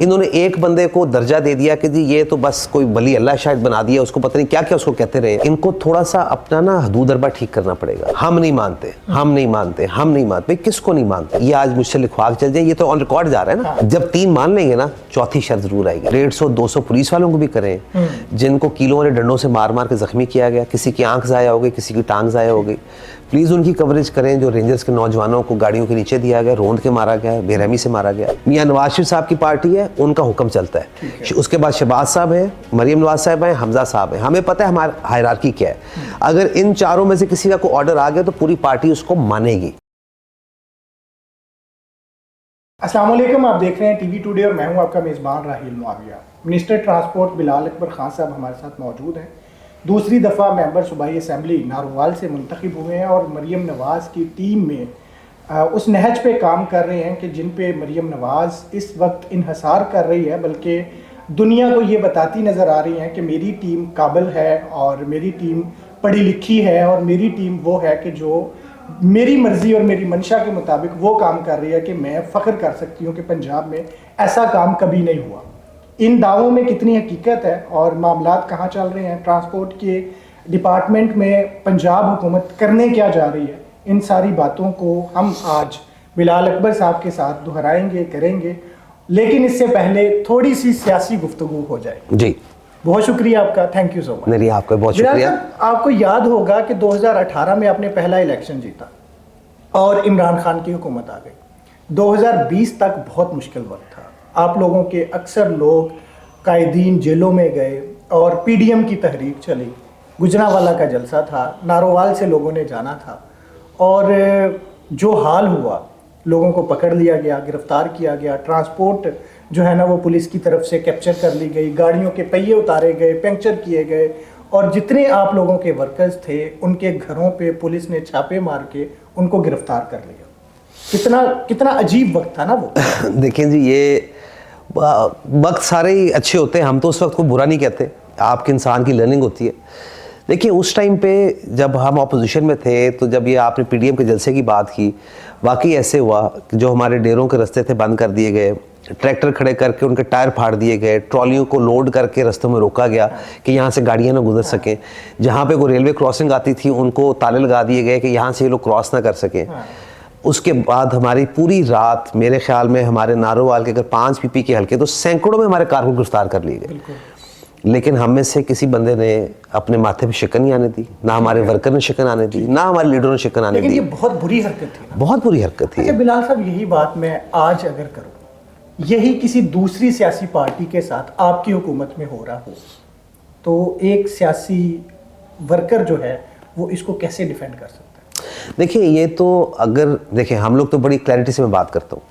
इन्होंने एक बंदे को दर्जा दे दिया कि जी ये तो बस कोई वली अल्लाह शायद बना दिया, उसको पता नहीं क्या क्या उसको कहते रहे। इनको थोड़ा सा अपना ना हदूद अरबा ठीक करना पड़ेगा। हम नहीं मानते, हम नहीं मानते, हम नहीं मानते, किसको नहीं मानते? ये आज मुझसे लिखवा के चल जाए, ये तो ऑन रिकॉर्ड जा रहा है ना। जब 3 मान लेंगे ना, चौथी शर्त जरूर आएगी। 150-200 पुलिस वालों को भी करें जिनको कीलों वाले डंडों से मार मार के जख्मी किया गया, किसी की आंख जाया हो गई, किसी की टांग जाया हो गई, प्लीज उनकी कवरेज करें। जो रेंजर्स के नौजवानों को गाड़ियों के नीचे दिया गया, रोंद के मारा गया, बेरहमी से मारा गया। मियां नवाज शरीफ साहब की पार्टी है, उनका हुक्म चलता है। उसके बाद शहबाज साहब है, मरियम नवाज साहब है, हमजा साहब है। हमें पता है हमारा हायरार्की क्या है। अगर इन चारों में से किसी का कोई ऑर्डर आ गया तो पूरी पार्टी उसको मानेगी। अस्सलाम वालेकुम, आप देख रहे हैं टीवी टुडे और मैं हूं आपका मेज़बान राहिल मुआविया। मिनिस्टर ट्रांसपोर्ट बिलाल अकबर खान साहब हमारे साथ मौजूद हैं। दूसरी दफ़ा मेंबर सूबाई असम्बली नारोवाल से मुंतखब हुए हैं और मरियम नवाज़ की टीम में उस नहज पे काम कर रहे हैं कि जिन पे मरियम नवाज़ इस वक्त इन्हसार कर रही है, बल्कि दुनिया को ये बताती नज़र आ रही हैं कि मेरी टीम काबिल है और मेरी टीम पढ़ी लिखी है और मेरी टीम वो है कि जो मेरी मर्ज़ी और मेरी मंशा के मुताबिक वो काम कर रही है कि मैं फ़ख्र कर सकती हूँ कि पंजाब में ऐसा काम कभी नहीं हुआ। इन दावों में कितनी हकीकत है और मामलात कहाँ चल रहे हैं, ट्रांसपोर्ट के डिपार्टमेंट में पंजाब हुकूमत करने क्या जा रही है, इन सारी बातों को हम आज बिलाल अकबर साहब के साथ दोहराएंगे, करेंगे। लेकिन इससे पहले थोड़ी सी सियासी गुफ्तगू हो जाए। जी, बहुत शुक्रिया आपका, थैंक यू सो मच। नहीं, आपका बहुत शुक्रिया। आपको याद होगा कि 2018 में आपने पहला इलेक्शन जीता और इमरान खान की हुकूमत आ गई। 2020 तक बहुत मुश्किल वक्त था। आप लोगों के अक्सर लोग कायदीन जेलों में गए और पीडीएम की तहरीक चली, गुजरांवाला का जलसा था, नारोवाल से लोगों ने जाना था और जो हाल हुआ, लोगों को पकड़ लिया गया, गिरफ्तार किया गया, ट्रांसपोर्ट जो है ना वो पुलिस की तरफ से कैप्चर कर ली गई, गाड़ियों के पहिए उतारे गए, पंक्चर किए गए और जितने आप लोगों के वर्कर्स थे उनके घरों पे पुलिस ने छापे मार के उनको गिरफ्तार कर लिया। कितना अजीब वक्त था ना वो। देखें जी, ये वक्त सारे ही अच्छे होते हैं, हम तो उस वक्त को बुरा नहीं कहते, आपके इंसान की लर्निंग होती है। देखिए उस टाइम पे जब हम अपोजिशन में थे तो जब ये आपने पीडीएम के जलसे की बात की, वाकई ऐसे हुआ कि जो हमारे डेरों के रास्ते थे बंद कर दिए गए, ट्रैक्टर खड़े करके उनके टायर फाड़ दिए गए, ट्रॉलियों को लोड करके रास्तों में रोका गया कि यहाँ से गाड़ियाँ ना गुजर सकें। जहाँ पे कोई रेलवे क्रॉसिंग आती थी उनको ताले लगा दिए गए कि यहाँ से ये लोग क्रॉस ना कर सकें। उसके बाद हमारी पूरी रात, मेरे ख्याल में हमारे नारोवाल के अगर 5 पीपी के हल्के तो सैकड़ों में हमारे कारकुन गिरफ्तार कर लिए गए। लेकिन हम में से किसी बंदे ने अपने माथे पे शिकन नहीं आने दी, ना हमारे वर्कर ने शिकन आने दी, ना हमारे लीडरों ने शिकन आने दी। ये बहुत बुरी हरकत थी, बहुत बुरी हरकत थी। अच्छा बिलाल साहब, यही बात मैं आज अगर करूँ, यही किसी दूसरी सियासी पार्टी के साथ आपकी हुकूमत में हो रहा हो तो एक सियासी वर्कर जो है वो इसको कैसे डिफेंड कर सकता है? देखिए ये तो अगर देखें, हम लोग तो बड़ी क्लैरिटी से मैं बात करता हूँ,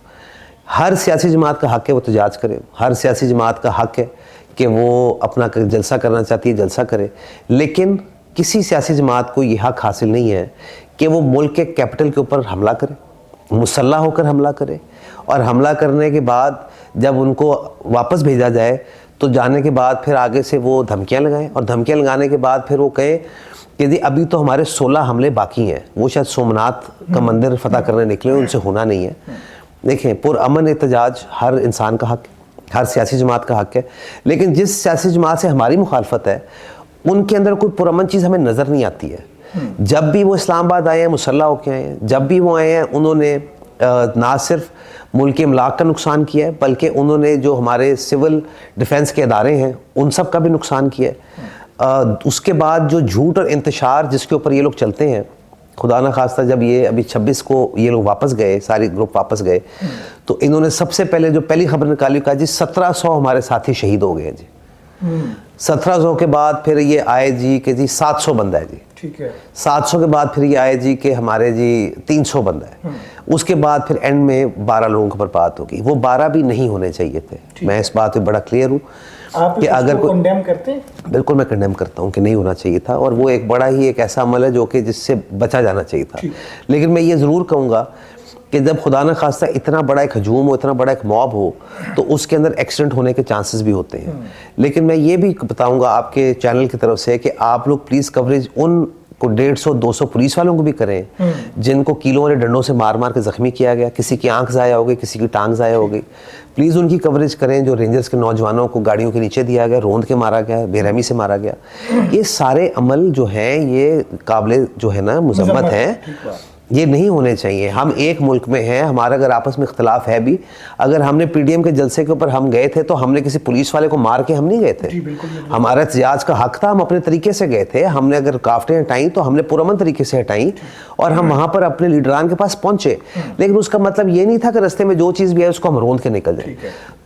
हर सियासी जमात का हक है वो एहतजाज करे, हर सियासी जमात का हक है कि वो अपना जलसा करना चाहती है जलसा करे। लेकिन किसी सियासी जमात को ये हक हासिल नहीं है कि वो मुल्क के कैपिटल के ऊपर हमला करे, मुसल्ला होकर हमला करे, और हमला करने के बाद जब उनको वापस भेजा जाए तो जाने के बाद फिर आगे से वो धमकियां लगाएं, और धमकियां लगाने के बाद फिर वो कहें कि जी अभी तो हमारे 16 हमले बाकी हैं, वो शायद सोमनाथ का मंदिर फतह करने निकले, उनसे होना नहीं है। देखें, पुरअमन एहतजाज हर इंसान का हक, हर सियासी जमात का हक है। लेकिन जिस सियासी जमात से हमारी मुखालफत है उनके अंदर कोई पुरअमन चीज़ हमें नज़र नहीं आती है। जब भी वो इस्लामाबाद आए हैं, मुसल्ला होके आए हैं, जब भी वो आए हैं उन्होंने ना सिर्फ मुल्क के इमलाक का नुकसान किया है, बल्कि उन्होंने जो हमारे सिविल डिफेंस के अदारे हैं उन सब का भी नुकसान किया है। उसके बाद जो झूठ और इंतशार जिसके ऊपर ये लोग चलते हैं, खुदा ना खास्ता जब ये अभी 26 को ये लोग वापस गए, सारी ग्रुप वापस गए, तो इन्होंने सबसे पहले जो पहली खबर निकाली, कहा जी 1700 हमारे साथी शहीद हो गए जी। 1700 के बाद फिर ये आए जी कि जी 700 बंदा है जी, ठीक है। 700 के बाद फिर ये आए जी कि हमारे जी 300 बंदा है। उसके बाद फिर एंड में 12 लोगों की बर्बाद होगी। वो 12 भी नहीं होने चाहिए थे। मैं इस बात पे बड़ा क्लियर हूँ कि अगर कोई कंडेम करते हैं, बिल्कुल मैं कंडेम करता हूँ कि नहीं होना चाहिए था, और वो एक बड़ा ही एक ऐसा अमल है जो कि जिससे बचा जाना चाहिए था। लेकिन मैं ये ज़रूर कहूँगा कि जब खुदा न खास्ता इतना बड़ा एक हजूम हो, इतना बड़ा एक मॉब हो, तो उसके अंदर एक्सीडेंट होने के चांसेस भी होते हैं। लेकिन मैं ये भी बताऊँगा आपके चैनल की तरफ से कि आप लोग प्लीज़ कवरेज उन को 150-200 पुलिस वालों को भी करें, जिनको कीलों वाले डंडों से मार मार के जख्मी किया गया, किसी की आंख ज़ाया हो गई, किसी की टांग ज़ाया हो गई, प्लीज़ उनकी कवरेज करें। जो रेंजर्स के नौजवानों को गाड़ियों के नीचे दिया गया, रोंद के मारा गया, बेरहमी से मारा गया, ये सारे अमल जो हैं ये काबिल जो है ना मुज़म्मत हैं, ये नहीं होने चाहिए। हम एक मुल्क में हैं, हमारा अगर आपस में इख्तलाफ है भी, अगर हमने पीडीएम के जलसे के ऊपर हम गए थे तो हमने किसी पुलिस वाले को मार के हम नहीं गए थे, हमारा एहतजाज का हक था, हम अपने तरीके से गए थे। हमने अगर काफ्टें हटाई तो हमने पुरअमन तरीके से हटाई और हम वहाँ पर अपने लीडरान के पास पहुँचे, लेकिन उसका मतलब ये नहीं था कि रास्ते में जो चीज़ भी है उसको हम रोंद के निकल जाए।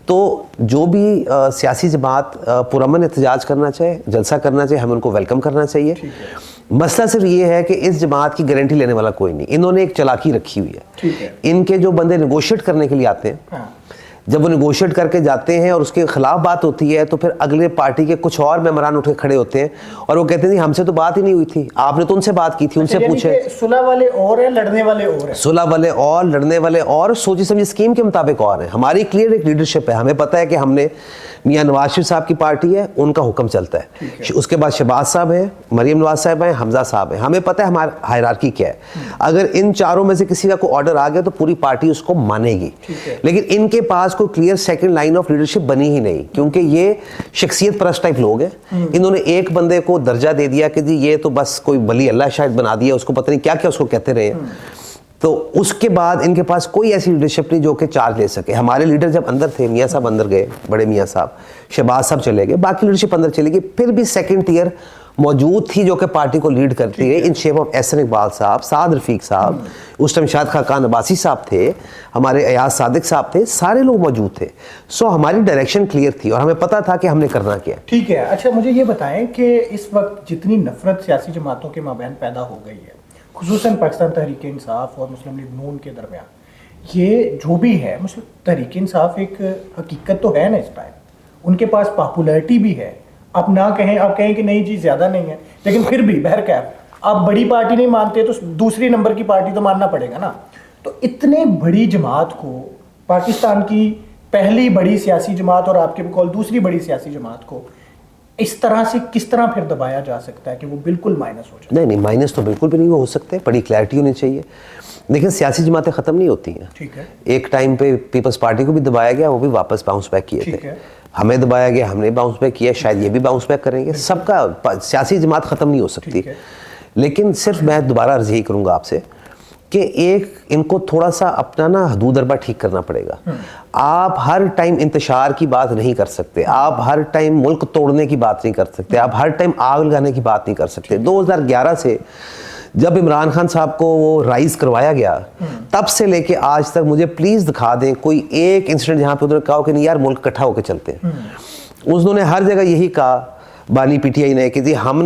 तो जो भी सियासी जमात पुरअमन एहतजाज करना चाहे, जलसा करना चाहिए, हमें उनको वेलकम करना चाहिए। मसला सिर्फ ये है कि इस जमात की गारंटी लेने वाला कोई नहीं, इन्होंने एक चालाकी रखी हुई है। इनके जो बंदे नेगोशिएट करने के लिए आते हैं, जब वो नेगोशिएट करके जाते हैं और उसके खिलाफ बात होती है तो फिर अगले पार्टी के कुछ और मेंबरान उठ के खड़े होते हैं और वो कहते हैं हमसे तो बात ही नहीं हुई थी, आपने तो उनसे बात की थी, उनसे पूछे। सुलह वाले और है, लड़ने वाले और है। सुलह वाले और, लड़ने वाले और, सोची समझी स्कीम के मुताबिक और है। हमारी क्लियर एक लीडरशिप है, हमें पता है कि हमने मियां नवाज शरीफ साहब की पार्टी है, उनका हुक्म चलता है, उसके बाद शहबाज साहब हैं, मरीम नवाज साहब हैं, हमजा साहब हैं, हमें पता है हमारा हायरार्की क्या है। अगर इन चारों में से किसी का कोई ऑर्डर आ गया तो पूरी पार्टी उसको मानेगी, लेकिन इनके पास कोई clear second line of leadership बनी ही नहीं, क्योंकि ये शख्सियत परस्त टाइप लोग हैं। इन्होंने एक बंदे को दर्जा दे दिया कि जी ये तो बस कोई वली अल्लाह शायद बना दिया, उसको पता नहीं क्या क्या उसको कहते रहे, तो उसके बाद इनके पास कोई ऐसी लीडरशिप नहीं जो कि चार्ज ले सके। हमारे लीडर जब अंदर थे, मियां साहब अंदर गए, बड़े मियां साहब, शहबाज साहब चले गए, बाकी लीडरशिप अंदर चली गई, फिर भी सेकंड टियर मौजूद थी जो कि पार्टी को लीड करती है, in shape of Ehsan Iqbal साहब, साद रफीक साहब, उस टाइम शाद खान अब्बासी साहब थे, हमारे अयाज सादिक साहब थे, सारे लोग मौजूद थे। सो हमारी डायरेक्शन क्लियर थी और हमें पता था कि हमने करना क्या। ठीक है, अच्छा मुझे ये बताएं कि इस वक्त जितनी नफरत सियासी जमातों के माबैन पैदा हो गई है, खुसूसन पाकिस्तान तहरीक इंसाफ और मुस्लिम लीग नून के दरमियान, ये जो भी है, मुस्लिम तहरीक इंसाफ एक हकीकत तो है ना इस टाइम, उनके पास पॉपुलैरिटी भी है। आप ना कहें, आप कहें कि नहीं जी ज़्यादा नहीं है, लेकिन फिर भी बहरकैफ आप बड़ी पार्टी नहीं मानते तो दूसरी नंबर की पार्टी तो मानना पड़ेगा ना। तो इतने बड़ी जमात को, पाकिस्तान की पहली बड़ी सियासी जमात और आपके बकौल दूसरी बड़ी सियासी जमात को इस तरह से किस तरह फिर दबाया जा सकता है कि वो बिल्कुल माइनस हो जाए? नहीं, माइनस तो बिल्कुल भी नहीं हो सकते, बड़ी क्लैरिटी होनी चाहिए। लेकिन सियासी जमातें ख़त्म नहीं होती हैं। ठीक है, एक टाइम पे पीपल्स पार्टी को भी दबाया गया, वो भी वापस बाउंस बैक किए थे। हमें दबाया गया, हमने बाउंस बैक किया, शायद ये भी बाउंस बैक करेंगे। सबका सियासी जमात ख़त्म नहीं हो सकती। लेकिन सिर्फ मैं दोबारा अर्ज़ यही करूँगा आपसे कि एक इनको थोड़ा सा अपना ना हदूद अरबा ठीक करना पड़ेगा। आप हर टाइम इंतशार की बात नहीं कर सकते, आप हर टाइम मुल्क तोड़ने की बात नहीं कर सकते, आप हर टाइम आग लगाने की बात नहीं कर सकते। 2011 से जब इमरान खान साहब को वो राइज करवाया गया, तब से लेके आज तक मुझे प्लीज दिखा दें कोई एक इंसिडेंट जहाँ पे उन्होंने कहा कि नहीं यार मुल्क इकट्ठा होकर चलते हैं। उन्होंने हर जगह यही कहा, बानी पीटीआई ने, कि जी हम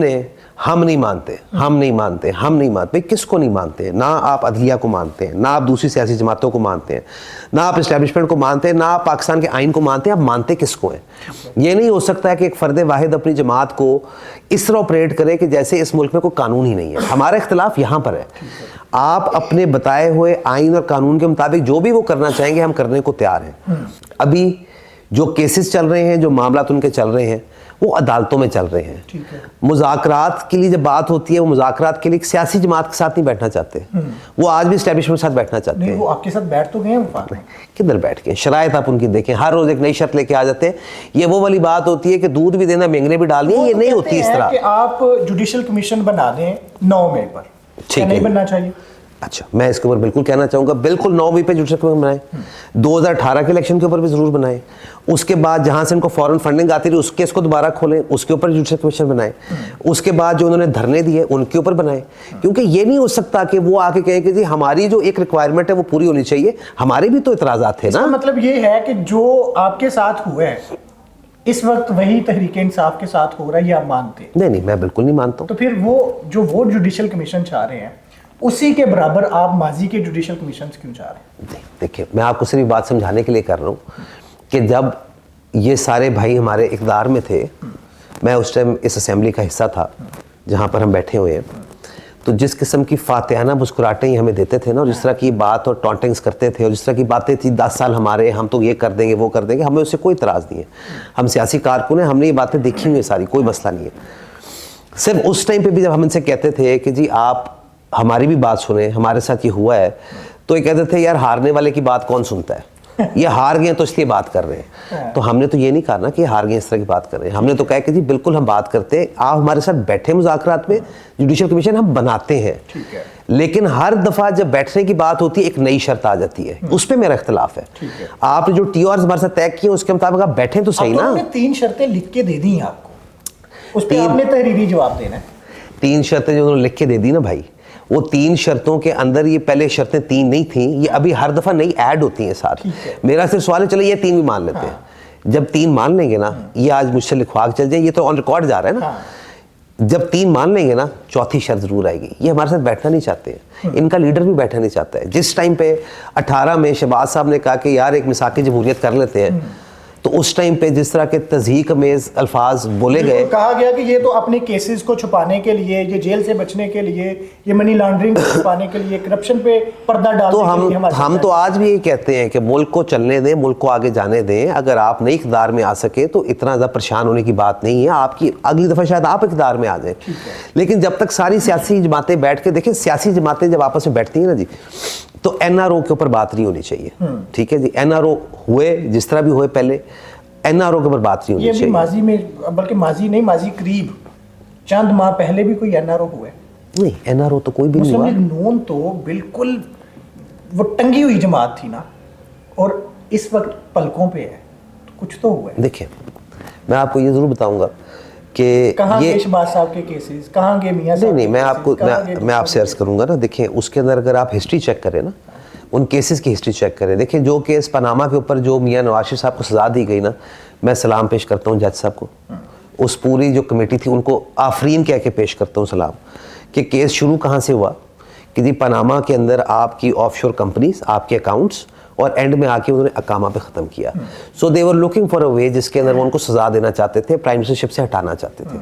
नहीं मानते, हम नहीं मानते, हम नहीं मानते। भाई किसको नहीं मानते? ना आप अदलिया को मानते हैं, ना आप दूसरी सियासी जमातों को मानते हैं, ना आप इस्टेब्लिशमेंट को मानते हैं, ना आप पाकिस्तान के आइन को मानते हैं, आप मानते किसको हैं? ये नहीं हो सकता है कि एक फ़र्द वाहिद अपनी जमात को इस तरह ऑपरेट करे कि जैसे इस मुल्क में कोई कानून ही नहीं है। हमारा इख्तलाफ यहाँ पर है। आप अपने बताए हुए आइन और कानून के मुताबिक जो भी वो करना चाहेंगे, हम करने को तैयार हैं। अभी जो केसेस चल रहे हैं, जो मामला उनके चल रहे हैं, वो अदालतों में चल रहे हैं। मुज़ाकरात के लिए जब बात होती है, वो मुज़ाकरात के लिए एक सियासी जमात के साथ नहीं बैठना चाहते, वो आज भी एस्टैब्लिशमेंट के साथ बैठना चाहते हैं। वो आपके साथ बैठ तो गए हैं, किधर बैठ गए? शराइत आप उनकी देखें, हर रोज एक नई शर्त लेके आ जाते हैं। ये वो वाली बात होती है कि दूध भी देना, मेंगने भी डालनी है, ये नहीं होती इस तरह। आप जुडिशल कमीशन बना दें 9 मई पर, ठीक है, नहीं बनना चाहिए? अच्छा, मैं इसके ऊपर बिल्कुल कहना चाहूँगा, बिल्कुल 9 मई पे जुडिशल कमीशन बनाए। 2018 के इलेक्शन के ऊपर भी जरूर बनाए। उसके बाद जहाँ से इनको फॉरेन फंडिंग आती रही, उस केस को दोबारा खोलें, उसके ऊपर जुडिशल कमीशन बनाए। उसके बाद जो उन्होंने धरने दिए, उनके ऊपर बनाए। क्योंकि ये नहीं हो सकता कि वो आके कहें कि जी हमारी जो एक रिक्वायरमेंट है वो पूरी होनी चाहिए। हमारे भी तो इतराज़ात थे ना। मतलब ये है कि जो आपके साथ हुआ है इस वक्त वही तहरीक इंसाफ के साथ हो रहा है, ये आप मानते हैं? नहीं, मैं बिल्कुल नहीं मानता। तो फिर वो जो जुडिशल कमीशन चाह रहे हैं, उसी के बराबर आप माजी के जुडिशल कमीशन क्यों चाह रहे हैं? देखिए, मैं आपको सिर्फ बात समझाने के लिए कर रहा हूँ कि जब ये सारे भाई हमारे इक़्तिदार में थे, मैं उस टाइम इस असेंबली का हिस्सा था जहाँ पर हम बैठे हुए हैं, तो जिस किस्म की फातिहाना मुस्कुराहटें ही हमें देते थे ना, और जिस तरह की बात और टॉन्टिंग्स करते थे, और जिस तरह की बातें थी 10 साल हमारे, हम तो ये कर देंगे वो कर देंगे, हमें उससे कोई इतराज़ नहीं है। हम सियासी कारकुन हैं, हमने ये बातें देखी हुई है सारी, कोई मसला नहीं है। सिर्फ उस टाइम पे भी जब हम इनसे कहते थे कि जी आप हमारी भी बात सुने, हमारे साथ ये हुआ है, तो ये कहते थे यार हारने वाले की बात कौन सुनता है, ये हार गए तो इसलिए बात कर रहे हैं। तो हमने तो ये नहीं कहा ना कि हार गए इस तरह की बात कर रहे हैं, हमने तो कहा कि जी बिल्कुल हम बात करते हैं, आप हमारे साथ बैठे मुज़ाकरात में, जुडिशल कमीशन हम बनाते हैं, ठीक है। लेकिन हर दफ़ा जब बैठने की बात होती है एक नई शर्त आ जाती है, उस पर मेरा इख्तलाफ है। आपने जो टी हमारे साथ तय किए उसके मुताबिक आप बैठे तो सही अब तो ना। हमने 3 शर्तें लिख के दे दी हैं आपको, उस पर आपने तहरीरी जवाब देना है। 3 शर्तें जो उन्होंने लिख के दे दी ना भाई, वो 3 शर्तों के अंदर ये पहले शर्तें 3 नहीं थी, ये अभी हर दफ़ा नई ऐड होती हैं साथ। मेरा सिर्फ सवाल है, चलो ये 3 भी मान लेते हैं। जब 3 मान लेंगे ना, ये आज मुझसे लिखवा के चल जाए, ये तो ऑन रिकॉर्ड जा रहा है ना। जब 3 मान लेंगे ना, चौथी शर्त जरूर आएगी। ये हमारे साथ बैठना नहीं चाहते हैं, इनका लीडर भी बैठना नहीं चाहता है। जिस टाइम पे 18 में शहबाज साहब ने कहा कि यार एक मिसाकी जमहूरियत कर लेते हैं, तो उस टाइम पे जिस तरह के तज़हीक अमेज़ अल्फाज बोले गए, कहा गया कि ये तो अपने केसेस को छुपाने के लिए, ये जेल से बचने के लिए, ये मनी लॉन्ड्रिंग को छुपाने के लिए, करप्शन पे पर्दा डालने तो के लिए हम तो आज भी यही कहते हैं कि मुल्क को चलने दें, मुल्क को आगे जाने दें। अगर आप नई इक़्तिदार में आ सके तो इतना ज़्यादा परेशान होने की बात नहीं है। आपकी अगली दफ़ा शायद आप इक़्तिदार में आ जाएं, लेकिन जब तक सारी सियासी जमातें बैठ के, देखें सियासी जमातें जब आपस में बैठती हैं ना जी, तो NRO के ऊपर बात नहीं होनी चाहिए, ठीक है जी। NRO हुए जिस तरह भी हुए, पहले NRO के ऊपर बात नहीं होनी ये भी चाहिए। माजी में, बल्कि माजी नहीं, माजी करीब चंद माह पहले भी कोई NRO हुआ है? नहीं, NRO तो कोई भी नहीं मुस्लिम हुआ। लीग नून तो बिल्कुल वो टंगी हुई जमात थी ना, और इस वक्त पलकों पे है, तो कुछ तो हुआ है। देखिए, मैं आपको ये ज़रूर बताऊंगा कि कहाँ ये गए शहबाज साहब के केसेस, कहाँ गए मियां साहब नहीं, के मैं केसेस, आपको कहाँ गए मैं आपसे अर्ज़ करूंगा ना। देखिए, उसके अंदर अगर आप हिस्ट्री चेक करें ना, उन केसेस की हिस्ट्री चेक करें, देखिए जो केस पनामा के ऊपर जो मियां नवाज शरीफ साहब को सज़ा दी गई ना, मैं सलाम पेश करता हूँ जज साहब को, उस पूरी जो कमेटी थी उनको आफरीन कह के पेश करता हूँ सलाम, कि केस शुरू कहाँ से हुआ कि जी पनामा के अंदर आपकी ऑफशोर कंपनीज, आपके अकाउंट्स, और एंड में आके उन्होंने अकामा पे ख़त्म किया। सो दे वर लुकिंग फॉर अ वे जिसके अंदर वो उनको सज़ा देना चाहते थे, प्राइम मिनिस्टरशिप से हटाना चाहते थे।